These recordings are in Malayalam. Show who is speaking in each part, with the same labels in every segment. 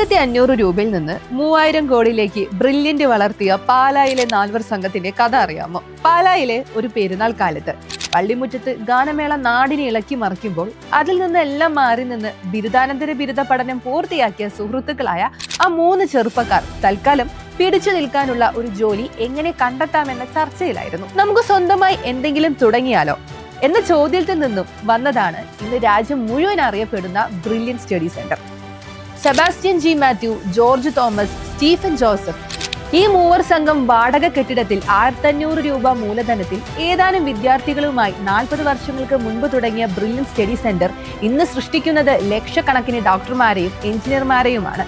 Speaker 1: 1500 രൂപയിൽ നിന്ന് 3000 കോടിയിലേക്ക് ബ്രില്യന്റ് വളർത്തിയ പാലായിലെ നാൽവർ സംഘത്തിന്റെ കഥ അറിയാമോ? പാലായിലെ ഒരു പെരുന്നാൾ കാലത്ത് പള്ളിമുറ്റത്ത് ഗാനമേള നാടിനെ ഇളക്കി മറിക്കുമ്പോൾ അതിൽ നിന്നെല്ലാം മാറി നിന്ന് ബിരുദാനന്തര ബിരുദ പഠനം പൂർത്തിയാക്കിയ സുഹൃത്തുക്കളായ ആ 3 ചെറുപ്പക്കാർ തൽക്കാലം പിടിച്ചു നിൽക്കാനുള്ള ഒരു ജോലി എങ്ങനെ കണ്ടെത്താമെന്ന ചർച്ചയിലായിരുന്നു. നമുക്ക് സ്വന്തമായി എന്തെങ്കിലും തുടങ്ങിയാലോ എന്ന ചോദ്യത്തിൽ നിന്നും വന്നതാണ് ഇന്ന് രാജ്യം മുഴുവൻ അറിയപ്പെടുന്ന brilliant study centre. Sebastian G Mathew, George Thomas, Stephen Joseph ഈ 3 സംഘം വാടക കെട്ടിടത്തിൽ 1500 രൂപ മൂലധനത്തിൽ ഏതാനും വിദ്യാർത്ഥികളുമായി 40 വർഷങ്ങൾക്ക് മുൻപ് തുടങ്ങിയ ബ്രില്യൻ സ്റ്റഡി സെന്റർ ഇന്ന് സൃഷ്ടിക്കുന്നത് ലക്ഷക്കണക്കിന് ഡോക്ടർമാരെയും എഞ്ചിനീയർമാരെയുമാണ്.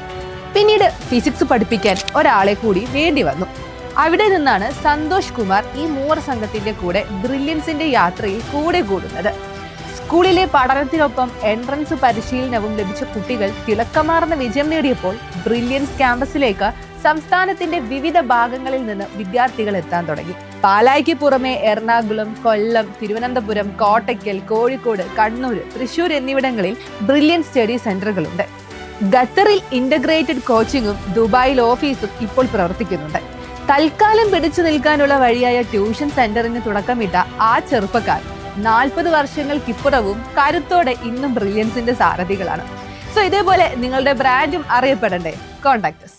Speaker 1: പിന്നീട് ഫിസിക്സ് പഠിപ്പിക്കാൻ ഒരാളെ കൂടി വേണ്ടി വന്നു. അവിടെ നിന്നാണ് സന്തോഷ് കുമാർ ഈ 3 സംഘത്തിന്റെ കൂടെ ബ്രില്യൻസിന്റെ യാത്രയിൽ കൂടെ കൂടുന്നത്. സ്കൂളിലെ പഠനത്തിനൊപ്പം എൻട്രൻസ് പരിശീലനവും ലഭിച്ച കുട്ടികൾ തിളക്കമാർന്ന വിജയം നേടിയപ്പോൾ ബ്രില്യൻസ് ക്യാമ്പസിലേക്ക് സംസ്ഥാനത്തിന്റെ വിവിധ ഭാഗങ്ങളിൽ നിന്ന് വിദ്യാർത്ഥികൾ എത്താൻ തുടങ്ങി. പാലായ്ക്ക് പുറമെ എറണാകുളം, കൊല്ലം, തിരുവനന്തപുരം, കോട്ടയ്ക്കൽ, കോഴിക്കോട്, കണ്ണൂർ, തൃശൂർ എന്നിവിടങ്ങളിൽ ബ്രില്യൻ സ്റ്റഡി സെന്ററുകളുണ്ട്. ഖത്തറിൽ ഇന്റഗ്രേറ്റഡ് കോച്ചിങ്ങും ദുബായിൽ ഓഫീസും ഇപ്പോൾ പ്രവർത്തിക്കുന്നുണ്ട്. തൽക്കാലം പിടിച്ചു നിൽക്കാനുള്ള വഴിയായ ട്യൂഷൻ സെന്ററിന് തുടക്കമിട്ട ആ ചെറുപ്പക്കാർ 40 വർഷങ്ങൾക്കിപ്പുറവും കരുത്തോടെ ഇന്നും ബ്രില്യൻസിന്റെ സാരഥികളാണ്. സോ ഇതേപോലെ നിങ്ങളുടെ ബ്രാൻഡും അറിയപ്പെടണ്ടേ? Contact us.